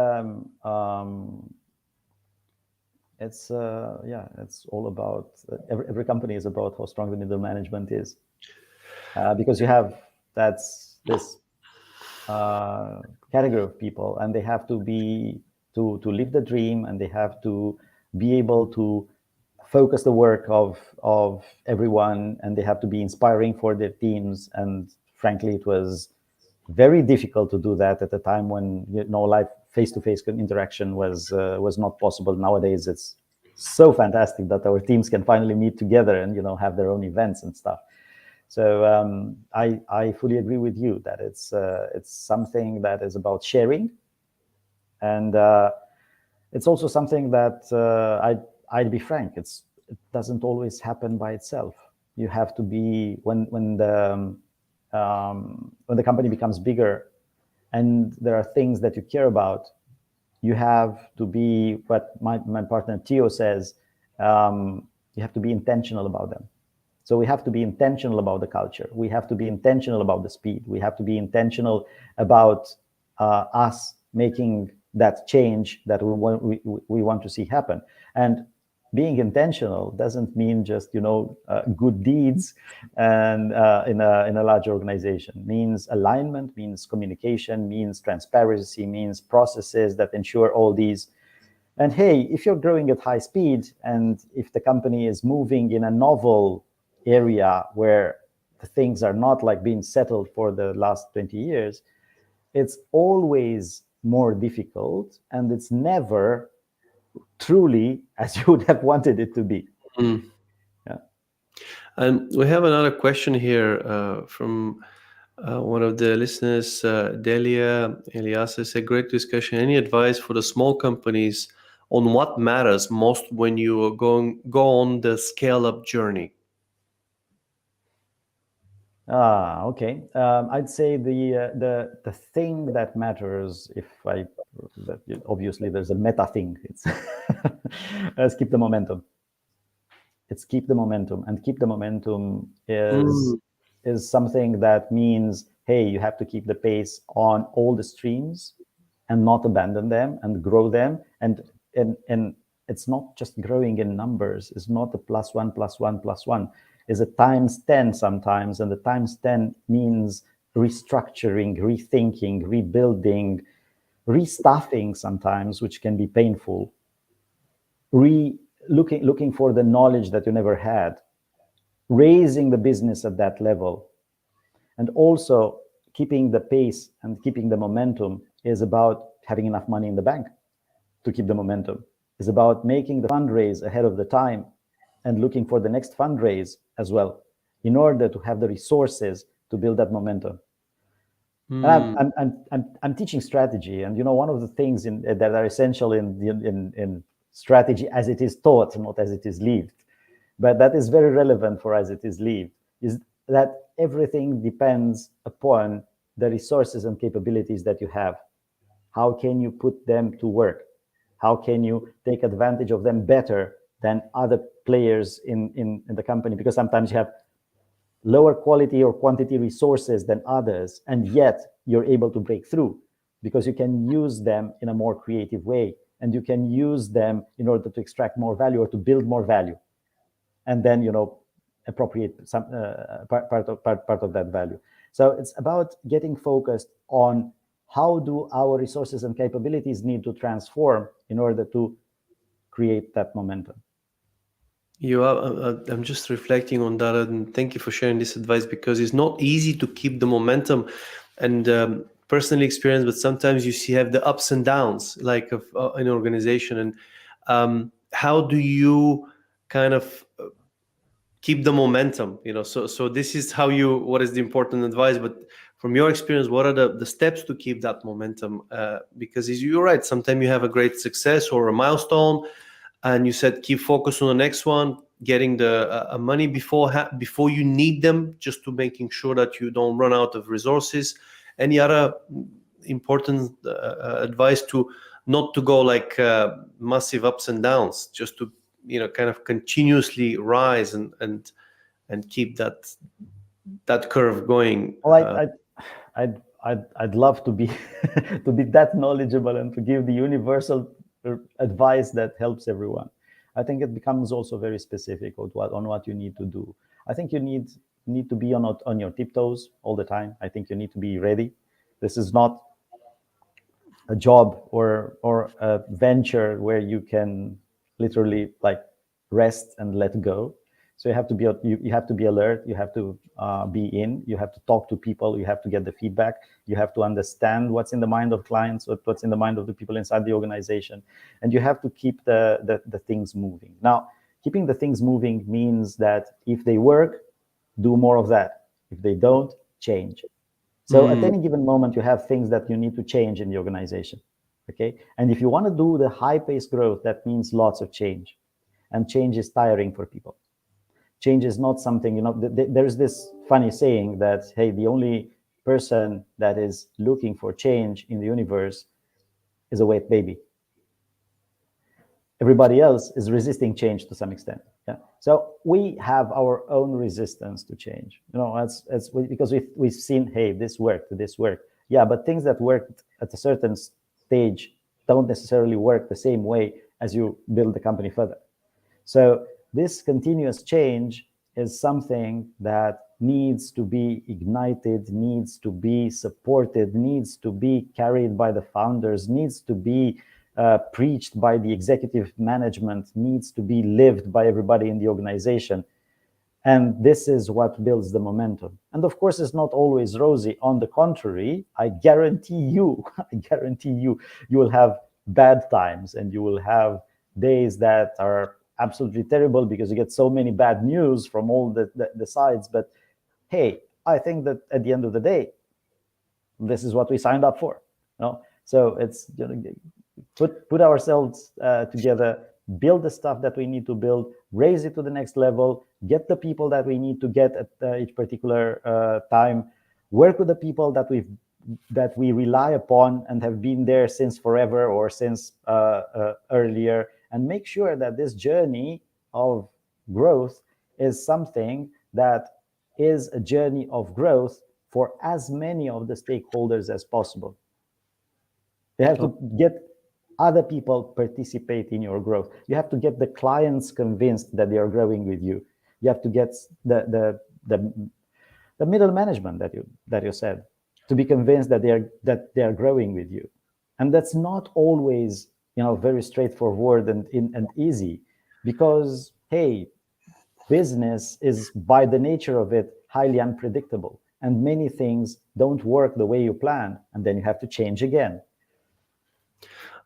all about every company is about how strong the middle management is, because you have this category of people, and they have to be to live the dream, and they have to be able to focus the work of everyone, and they have to be inspiring for their teams. And frankly, it was very difficult to do that at a time when live face-to-face interaction was not possible. Nowadays, it's so fantastic that our teams can finally meet together and have their own events and stuff. So I fully agree with you that it's something that is about sharing, and it's also something that I'd be frank, it doesn't always happen by itself. You have to be when the company becomes bigger and there are things that you care about, you have to be what my partner Theo says, you have to be intentional about them. So we have to be intentional about the culture. We have to be intentional about the speed. We have to be intentional about us making that change that we want to see happen. And being intentional doesn't mean just good deeds and in a large organization. It means alignment, means communication, means transparency, means processes that ensure all these. And hey, if you're growing at high speed, and if the company is moving in a novel area where the things are not like being settled for the last 20 years, it's always more difficult, and it's never truly as you would have wanted it to be. Yeah. And we have another question here from one of the listeners, Delia Elias. It's a great discussion. Any advice for the small companies on what matters most when you go on the scale-up journey? Okay. I'd say the thing that matters, obviously there's a meta thing. Let's keep the momentum. It's keep the momentum, and keep the momentum is something that means, hey, you have to keep the pace on all the streams and not abandon them and grow them. And it's not just growing in numbers. It's not a +1 +1 +1. Is a times 10 sometimes, and the times 10 means restructuring, rethinking, rebuilding, restaffing sometimes, which can be painful, looking for the knowledge that you never had, raising the business at that level. And also keeping the pace and keeping the momentum is about having enough money in the bank to keep the momentum. It's about making the fundraise ahead of the time and looking for the next fundraise as well, in order to have the resources to build that momentum. And I'm teaching strategy, and one of the things that are essential in strategy as it is taught, not as it is lived, but that is very relevant for as it is lived, is that everything depends upon the resources and capabilities that you have. How can you put them to work? How can you take advantage of them better than other players in the company? Because sometimes you have lower quality or quantity resources than others, and yet you're able to break through because you can use them in a more creative way, and you can use them in order to extract more value or to build more value, and then appropriate some part of that value. So it's about getting focused on how do our resources and capabilities need to transform in order to create that momentum. I'm just reflecting on that, and thank you for sharing this advice, because it's not easy to keep the momentum, and personally experienced, but sometimes you have the ups and downs like of an organization. And how do you kind of keep the momentum? So this is what is the important advice, but from your experience, what are the steps to keep that momentum? Because you're right, sometimes you have a great success or a milestone, and you said keep focus on the next one, getting the money before you need them, just to making sure that you don't run out of resources. Any other important advice to not to go like massive ups and downs, just to kind of continuously rise and keep that curve going? Well, I'd love to be to be that knowledgeable and to give the universal advice that helps everyone. I think it becomes also very specific on what you need to do. I think you need to be on your tiptoes all the time. I think you need to be ready. This is not a job or a venture where you can literally like rest and let go. So you have to be alert. You have to you have to talk to people. You have to get the feedback. You have to understand what's in the mind of clients, what's in the mind of the people inside the organization, and you have to keep the things moving. Now, keeping the things moving means that if they work, do more of that. If they don't, change. So at any given moment, you have things that you need to change in the organization. Okay, and if you want to do the high-paced growth, that means lots of change, and change is tiring for people. Change is not something, there's this funny saying that, hey, the only person that is looking for change in the universe is a wet baby. Everybody else is resisting change to some extent. Yeah. So we have our own resistance to change, because we've seen, hey, this worked. Yeah, but things that worked at a certain stage don't necessarily work the same way as you build the company further. So this continuous change is something that needs to be ignited, needs to be supported, needs to be carried by the founders, needs to be preached by the executive management, needs to be lived by everybody in the organization. And this is what builds the momentum. And of course, it's not always rosy. On the contrary, I guarantee you, you will have bad times, and you will have days that are absolutely terrible because you get so many bad news from all the sides. But hey, I think that at the end of the day, this is what we signed up for. So it's put ourselves together, build the stuff that we need to build, raise it to the next level, get the people that we need to get at each particular time, work with the people that we rely upon and have been there since forever or since earlier, and make sure that this journey of growth is something that is a journey of growth for as many of the stakeholders as possible. You have to get other people participate in your growth. You have to get the clients convinced that they are growing with you. You have to get the middle management that you said to be convinced that they are growing with you. And that's not always very straightforward and easy, because hey, business is by the nature of it highly unpredictable, and many things don't work the way you planned, and then you have to change again.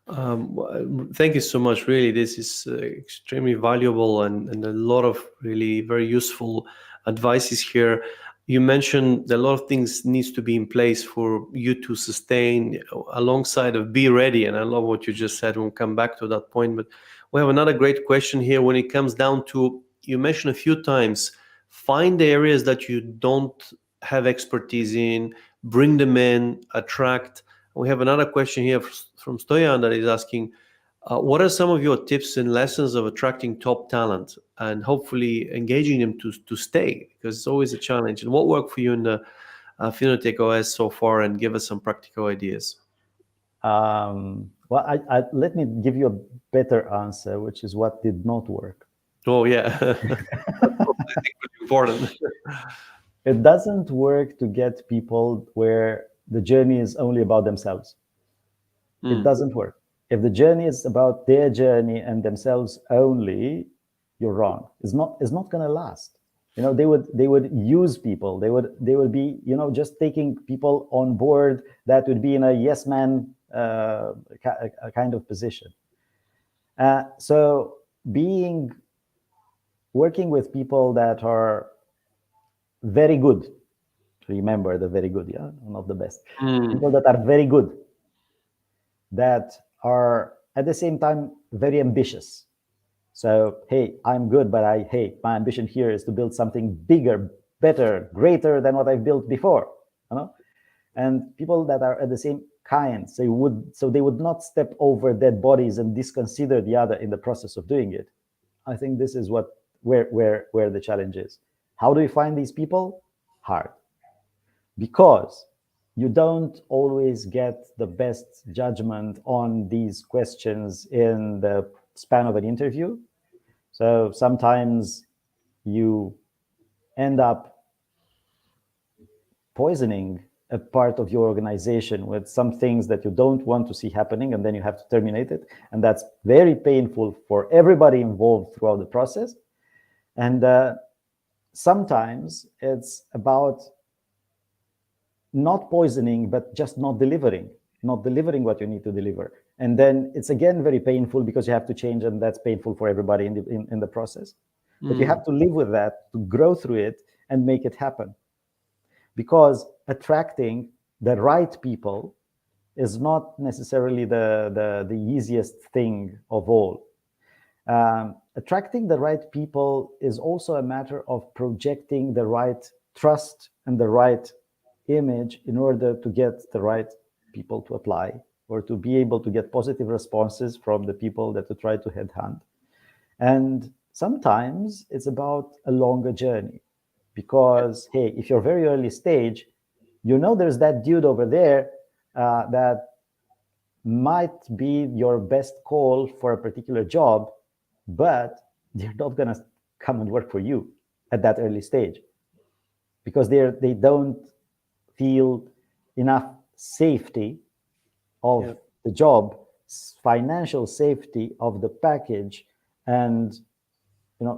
Thank you so much. Really, this is extremely valuable and a lot of really very useful advices here. You mentioned that a lot of things needs to be in place for you to sustain alongside of be ready. And I love what you just said. We'll come back to that point. But we have another great question here when it comes down to, you mentioned a few times, find the areas that you don't have expertise in, bring them in, attract. We have another question here from Stoyan that is asking, what are some of your tips and lessons of attracting top talent and hopefully engaging them to stay? Because it's always a challenge. And what worked for you in the FintechOS so far? And give us some practical ideas. Well, let me give you a better answer, which is what did not work. Oh, yeah. I think it's important. It doesn't work to get people where the journey is only about themselves. It doesn't work. If the journey is about their journey and themselves only, you're wrong. It's not going to last. They would use people. They would be, just taking people on board that would be in a yes man kind of position. So working with people that are very good, remember the very good, yeah, not the best. People that are very good, that are at the same time very ambitious. So, hey, I'm good, but my ambition here is to build something bigger, better, greater than what I've built before. And people that are at the same kind, they would not step over dead bodies and disconsider the other in the process of doing it. I think this is where the challenge is. How do you find these people? Hard. Because you don't always get the best judgment on these questions in the span of an interview. So sometimes you end up poisoning a part of your organization with some things that you don't want to see happening, and then you have to terminate it. And that's very painful for everybody involved throughout the process. And sometimes it's about not poisoning, but just not delivering what you need to deliver. And then it's again very painful because you have to change, and that's painful for everybody in the process. But you have to live with that, to grow through it and make it happen. Because attracting the right people is not necessarily the easiest thing of all. Attracting the right people is also a matter of projecting the right trust and the right image in order to get the right people to apply, or to be able to get positive responses from the people that you try to headhunt. And sometimes it's about a longer journey, because, hey, if you're very early stage, there's that dude over there that might be your best call for a particular job, but they're not going to come and work for you at that early stage, because they don't feel enough safety of the job, financial safety of the package, and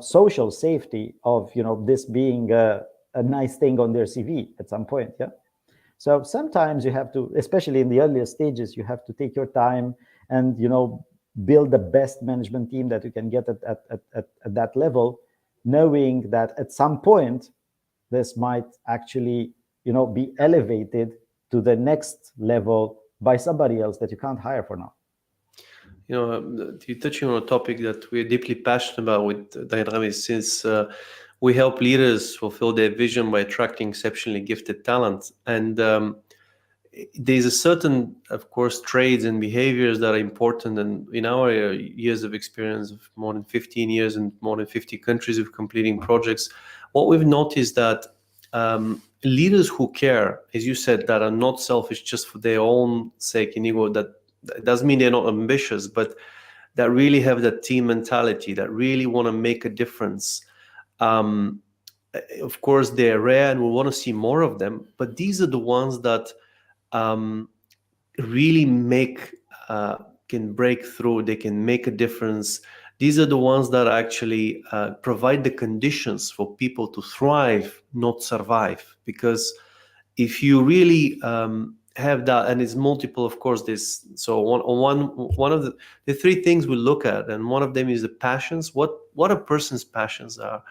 social safety of this being a nice thing on their CV at some point. Yeah. So sometimes you have to, especially in the earlier stages, you have to take your time and build the best management team that you can get at that level, knowing that at some point this might actually be elevated to the next level by somebody else that you can't hire for now. You're touching on a topic that we're deeply passionate about with Dynamics, since we help leaders fulfill their vision by attracting exceptionally gifted talent. And there's a certain, of course, trades and behaviors that are important. And in our years of experience of more than 15 years in more than 50 countries of completing projects, what we've noticed that leaders who care, as you said, that are not selfish just for their own sake and ego, that doesn't mean they're not ambitious, but that really have that team mentality, that really want to make a difference. Of course, they're rare and we want to see more of them, but these are the ones that really can break through, they can make a difference. These are the ones that actually provide the conditions for people to thrive, not survive. Because if you really have that, and it's multiple, of course, one of the three things we look at, and one of them is the passions, what a person's passions are.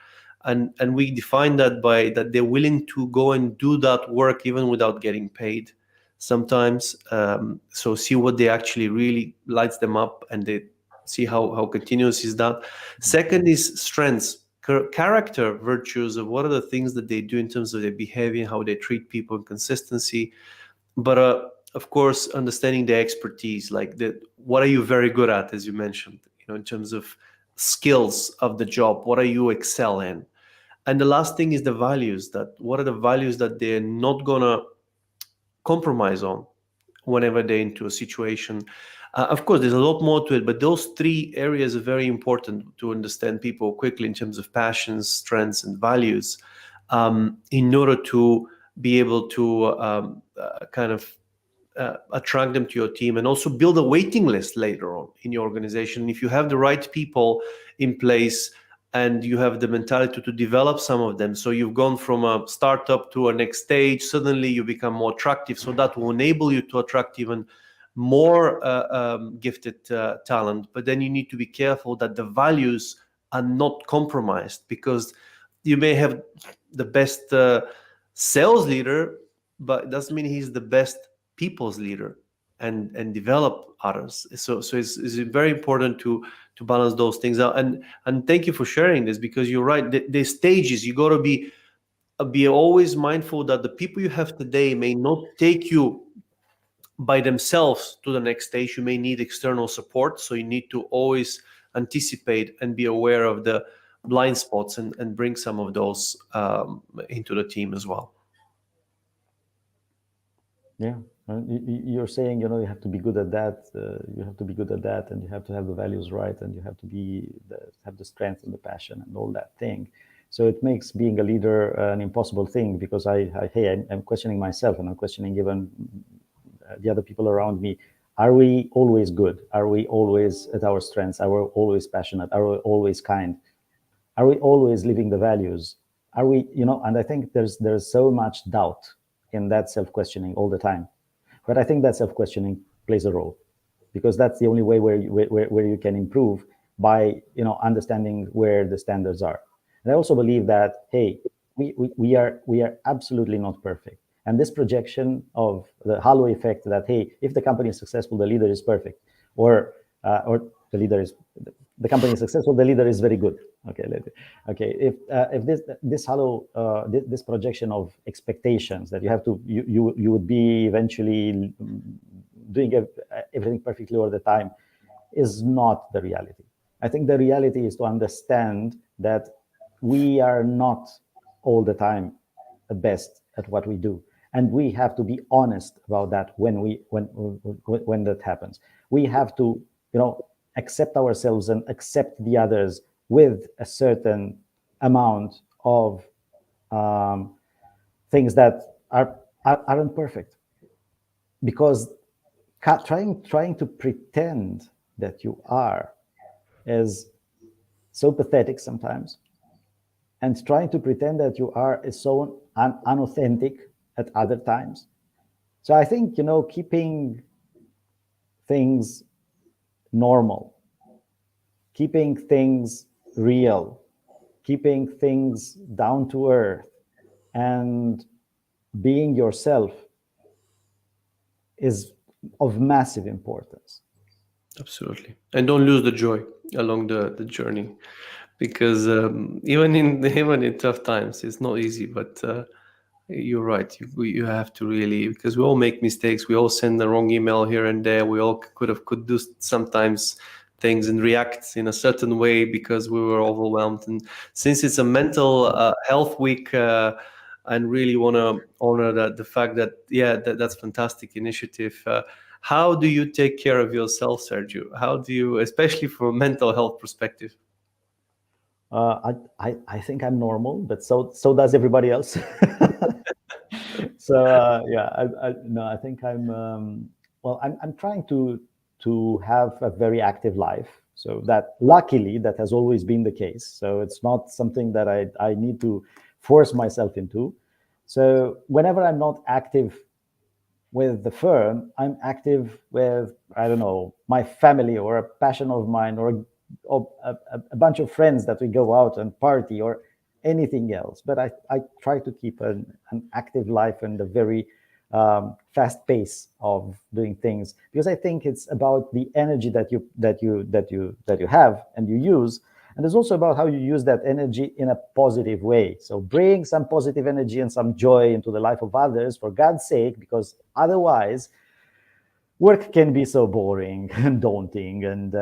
and we define that by that they're willing to go and do that work even without getting paid sometimes. So see what they actually really lights them up, and they see how continuous is that. Second is strengths, character virtues of what are the things that they do in terms of their behavior, how they treat people, and consistency. But of course, understanding their expertise, like what are you very good at, as you mentioned, in terms of skills of the job, what are you excel in. And the last thing is the values, that what are the values that they're not gonna compromise on whenever they're into a situation. Of course, there's a lot more to it, but those three areas are very important to understand people quickly in terms of passions, strengths, and values, in order to be able to kind of attract them to your team, and also build a waiting list later on in your organization. If you have the right people in place and you have the mentality to develop some of them, so you've gone from a startup to a next stage, suddenly you become more attractive. So that will enable you to attract even more gifted talent. But then you need to be careful that the values are not compromised, because you may have the best sales leader, but it doesn't mean he's the best people's leader and develop others. So it's very important to balance those things out. And thank you for sharing this, because you're right. The stages, you got to be always mindful that the people you have today may not take you by themselves to the next stage. You may need external support, so you need to always anticipate and be aware of the blind spots and bring some of those into the team as well. Yeah, you're saying, you have to be good at that. You have to be good at that, and you have to have the values right, and you have to have the strength and the passion and all that thing. So it makes being a leader an impossible thing, because I'm questioning myself, and I'm questioning even the other people around me. Are we always good? Are we always at our strengths? Are we always passionate? Are we always kind? Are we always living the values? Are we, and I think there's so much doubt in that self-questioning all the time. But I think that self-questioning plays a role, because that's the only way where you can improve, by understanding where the standards are. And I also believe that, hey, we are absolutely not perfect. And this projection of the halo effect, that, hey, if the company is successful, the leader is perfect, or the company is successful, the leader is very good. Okay. If this halo, this projection of expectations that you would be eventually doing everything perfectly all the time, is not the reality. I think the reality is to understand that we are not all the time the best at what we do, and we have to be honest about that when that happens. We have to accept ourselves and accept the others with a certain amount of things that aren't perfect, because trying to pretend that you are is so pathetic sometimes, and trying to pretend that you are is so unauthentic at other times. So I think keeping things normal, keeping things real, keeping things down to earth, and being yourself is of massive importance. Absolutely. And don't lose the joy along the journey, because even in tough times, it's not easy, but you're right. You have to really, because we all make mistakes. We all send the wrong email here and there. We all could do sometimes things and react in a certain way because we were overwhelmed. And since it's a mental health week, and really want to honor the fact that, that's fantastic initiative. How do you take care of yourself, Sergio? How do you, especially from a mental health perspective? I think I'm normal, but so does everybody else. So I think I'm trying to have a very active life. So that, luckily, that has always been the case. So it's not something that I need to force myself into. So whenever I'm not active with the firm, I'm active with, I don't know, my family, or a passion of mine, or a bunch of friends that we go out and party, or anything else. But I try to keep an active life and a very fast pace of doing things, because I think it's about the energy that you have and you use, and it's also about how you use that energy in a positive way. So bring some positive energy and some joy into the life of others, for God's sake, because otherwise work can be so boring and daunting, and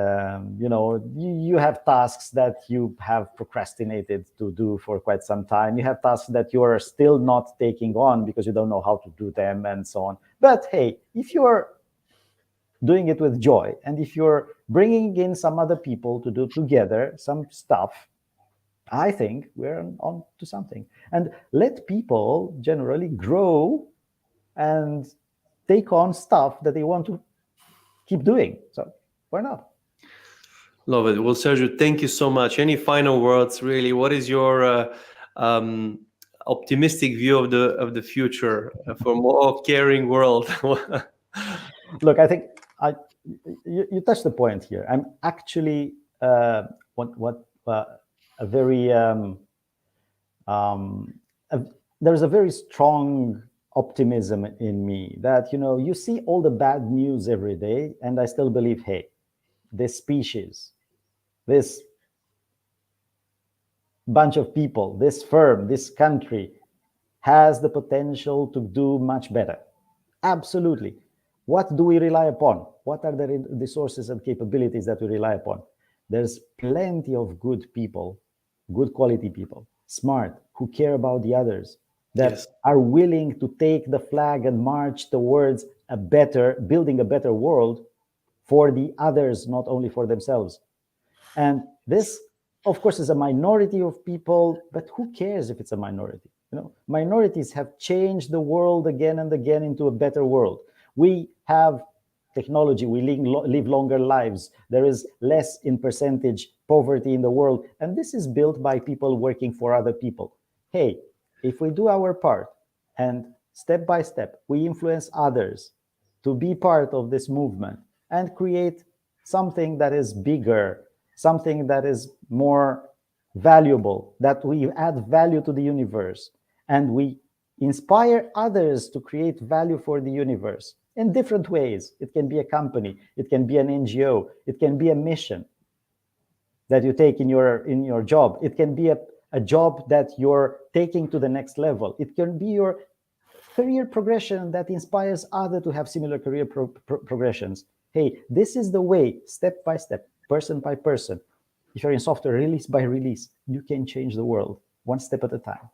you have tasks that you have procrastinated to do for quite some time. You have tasks that you are still not taking on because you don't know how to do them, and so on. But hey, if you're doing it with joy, and if you're bringing in some other people to do together some stuff, I think we're on to something. And let people generally grow and take on stuff that they want to keep doing. So why not? Love it. Well, Sergiu, thank you so much. Any final words, really? What is your optimistic view of the future for a more caring world? Look, I think you touched the point here. I'm actually a very there's a very strong optimism in me that, you see all the bad news every day, and I still believe, hey, this species, this bunch of people, this firm, this country has the potential to do much better. Absolutely. What do we rely upon? What are the resources and capabilities that we rely upon? There's plenty of good people, good quality people, smart, who care about the others, that Yes. are willing to take the flag and march towards building a better world for the others, not only for themselves. And this, of course, is a minority of people, but who cares if it's a minority? Minorities have changed the world again and again into a better world. We have technology, we live longer lives. There is less in percentage poverty in the world. And this is built by people working for other people. Hey, if we do our part and step by step, we influence others to be part of this movement and create something that is bigger, something that is more valuable, that we add value to the universe, and we inspire others to create value for the universe in different ways. It can be a company, it can be an NGO, it can be a mission that you take in your job, it can be a job that you're taking to the next level, it can be your career progression that inspires others to have similar career progressions. Hey, this is the way, step by step, person by person. If you're in software, release by release, you can change the world one step at a time.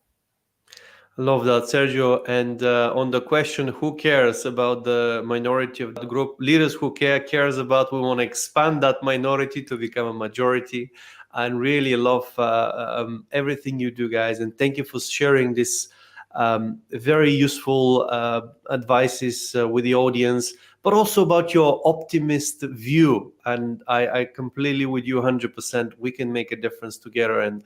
Love that, Sergio. And on the question, who cares about the minority of the group? Leaders who cares about, we want to expand that minority to become a majority. And really love everything you do, guys. And thank you for sharing this very useful advices with the audience, but also about your optimist view. And I completely with you 100%. We can make a difference together, and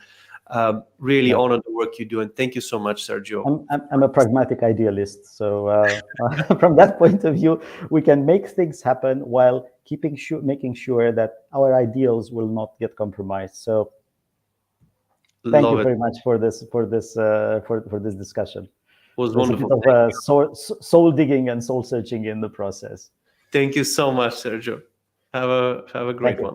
really honor the work you do. And thank you so much, Sergio. I'm a pragmatic idealist. So from that point of view, we can make things happen while making sure that our ideals will not get compromised. So thank you very much for this discussion. It was There's wonderful. a bit of soul digging and soul searching in the process. Thank you so much, Sergio. Have a great one.